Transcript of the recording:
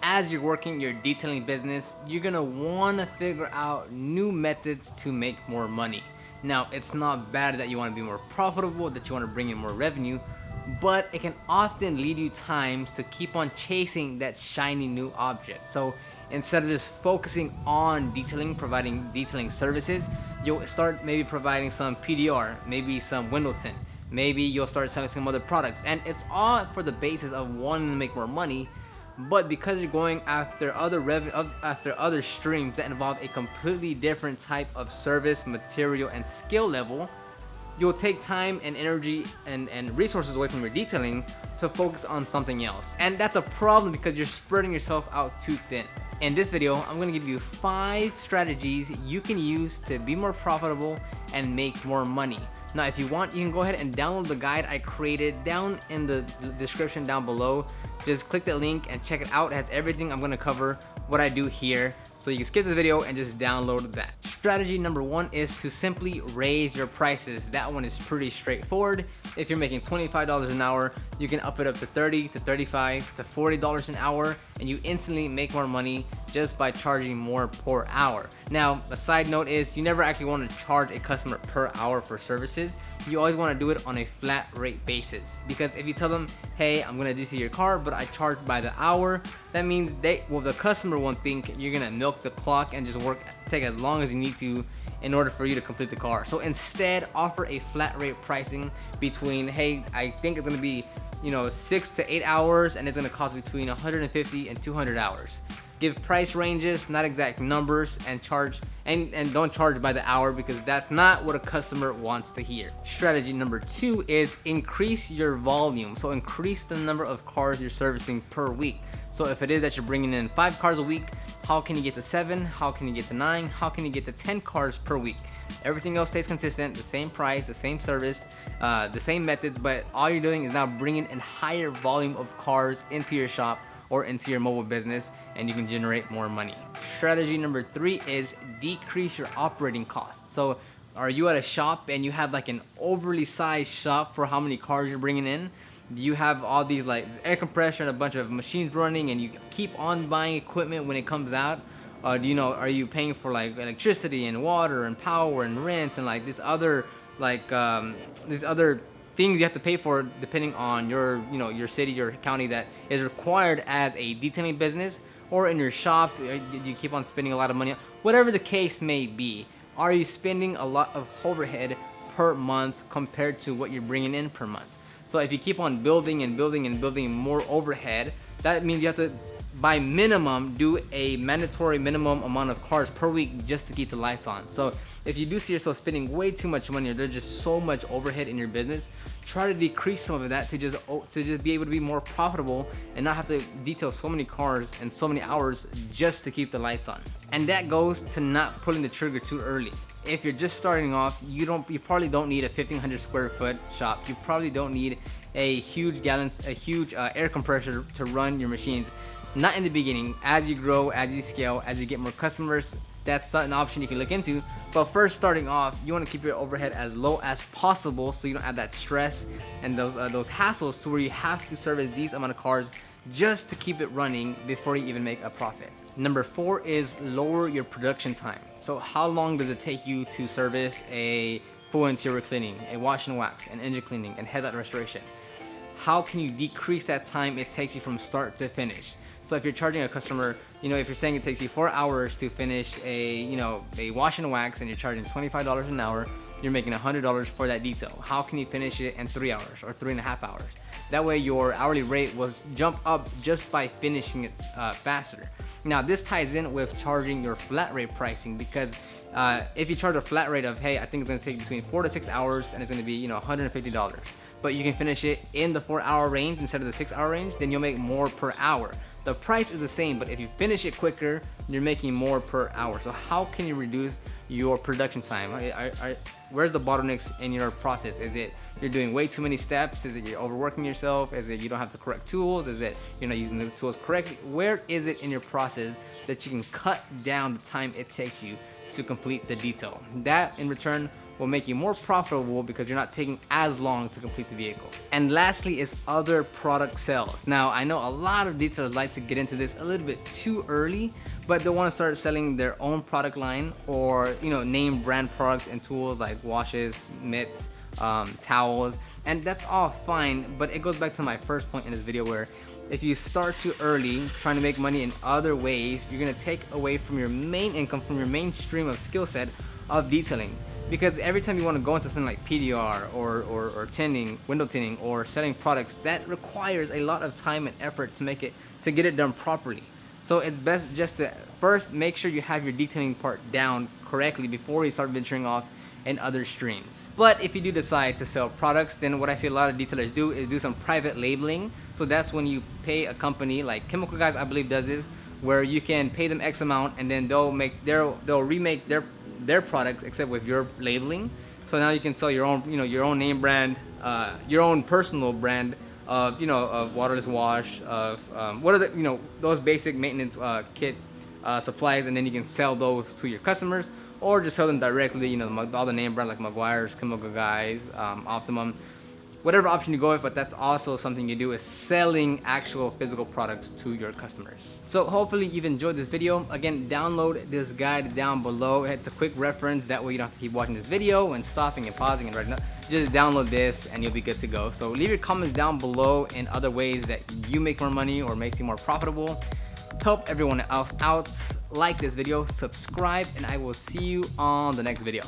as you're working your detailing business, you're gonna wanna figure out new methods to make more money. Now, it's not bad that you wanna be more profitable, that you wanna bring in more revenue, but it can often lead you times to keep on chasing that shiny new object. So instead of just focusing on detailing, providing detailing services, you'll start maybe providing some PDR, maybe some window tint, maybe you'll start selling some other products, and it's all for the basis of wanting to make more money. But because you're going after other streams that involve a completely different type of service, material, and skill level, you'll take time and energy and resources away from your detailing to focus on something else. And that's a problem because you're spreading yourself out too thin. In this video, I'm gonna give you 5 strategies you can use to be more profitable and make more money. Now, if you want, you can go ahead and download the guide I created down in the description down below. Just click the link and check it out. It has everything I'm gonna cover, what I do here. So you can skip this video and just download that. Strategy number 1 is to simply raise your prices. That one is pretty straightforward. If you're making $25 an hour, you can up it up to $30 to $35 to $40 an hour, and you instantly make more money just by charging more per hour. Now, a side note is you never actually want to charge a customer per hour for services. You always want to do it on a flat rate basis, because if you tell them, hey, I'm gonna DC your car, but I charge by the hour, that means the customer won't think you're gonna milk the clock and just take as long as you need to in order for you to complete the car. So instead, offer a flat rate pricing between, hey, I think it's gonna be 6 to 8 hours, and it's gonna cost between 150 and 200 hours. Give price ranges, not exact numbers, and don't charge by the hour, because that's not what a customer wants to hear. Strategy number 2 is increase your volume. So increase the number of cars you're servicing per week. So if it is that you're bringing in 5 cars a week, how can you get to 7? How can you get to 9? How can you get to 10 cars per week? Everything else stays consistent, the same price, the same service, the same methods, but all you're doing is now bringing in higher volume of cars into your shop or into your mobile business, and you can generate more money. Strategy number 3 is decrease your operating costs. So are you at a shop and you have like an overly sized shop for how many cars you're bringing in? Do you have all these like air compressor and a bunch of machines running, and you keep on buying equipment when it comes out? Are you paying for like electricity and water and power and rent and like these other things you have to pay for depending on your city, your county, that is required as a detailing business, or in your shop you keep on spending a lot of money? Whatever the case may be, are you spending a lot of overhead per month compared to what you're bringing in per month? So if you keep on building and building and building more overhead, that means you have to, by minimum, do a mandatory minimum amount of cars per week just to keep the lights on. So if you do see yourself spending way too much money, or there's just so much overhead in your business, try to decrease some of that to just be able to be more profitable and not have to detail so many cars and so many hours just to keep the lights on. And that goes to not pulling the trigger too early. If you're just starting off, you probably don't need a 1,500 square foot shop. You probably don't need a huge air compressor to run your machines. Not in the beginning. As you grow, as you scale, as you get more customers, that's an option you can look into. But first, starting off, you want to keep your overhead as low as possible so you don't have that stress and those hassles to where you have to service these amount of cars just to keep it running before you even make a profit. Number 4 is lower your production time. So how long does it take you to service a full interior cleaning, a wash and wax, an engine cleaning, and headlight restoration? How can you decrease that time it takes you from start to finish? So if you're charging a customer, if you're saying it takes you 4 hours to finish a wash and wax, and you're charging $25 an hour, you're making $100 for that detail. How can you finish it in 3 hours or 3.5 hours? That way your hourly rate was jump up just by finishing it faster. Now this ties in with charging your flat rate pricing, because if you charge a flat rate of, hey, I think it's gonna take between 4 to 6 hours and it's gonna be $150, but you can finish it in the 4-hour range instead of the 6-hour range, then you'll make more per hour. The price is the same, but if you finish it quicker, you're making more per hour. So how can you reduce your production time? Where's the bottlenecks in your process? Is it you're doing way too many steps? Is it you're overworking yourself? Is it you don't have the correct tools? Is it you're not using the tools correctly? Where is it in your process that you can cut down the time it takes you to complete the detail? That in return will make you more profitable because you're not taking as long to complete the vehicle. And lastly is other product sales. Now, I know a lot of detailers like to get into this a little bit too early, but they want to start selling their own product line, or name brand products and tools like washes, mitts, towels, and that's all fine. But it goes back to my first point in this video, where if you start too early trying to make money in other ways, you're gonna take away from your main income, from your main stream of skill set of detailing. Because every time you want to go into something like PDR or tinting, window tinting, or selling products, that requires a lot of time and effort to get it done properly. So it's best just to first make sure you have your detailing part down correctly before you start venturing off in other streams. But if you do decide to sell products, then what I see a lot of detailers do is do some private labeling. So that's when you pay a company like Chemical Guys, I believe, does this, where you can pay them X amount and then they'll remake their products except with your labeling. So now you can sell your own, your own name brand, your own personal brand of, of waterless wash, of what are the, those basic maintenance kit supplies, and then you can sell those to your customers, or just sell them directly, all the name brands like Meguiar's, Chemical Guys, Optimum, whatever option you go with. But that's also something you do, is selling actual physical products to your customers. So hopefully you've enjoyed this video. Again, download this guide down below. It's a quick reference, that way you don't have to keep watching this video and stopping and pausing and writing up. Just download this and you'll be good to go. So leave your comments down below in other ways that you make more money or makes you more profitable. Help everyone else out. Like this video, subscribe, and I will see you on the next video.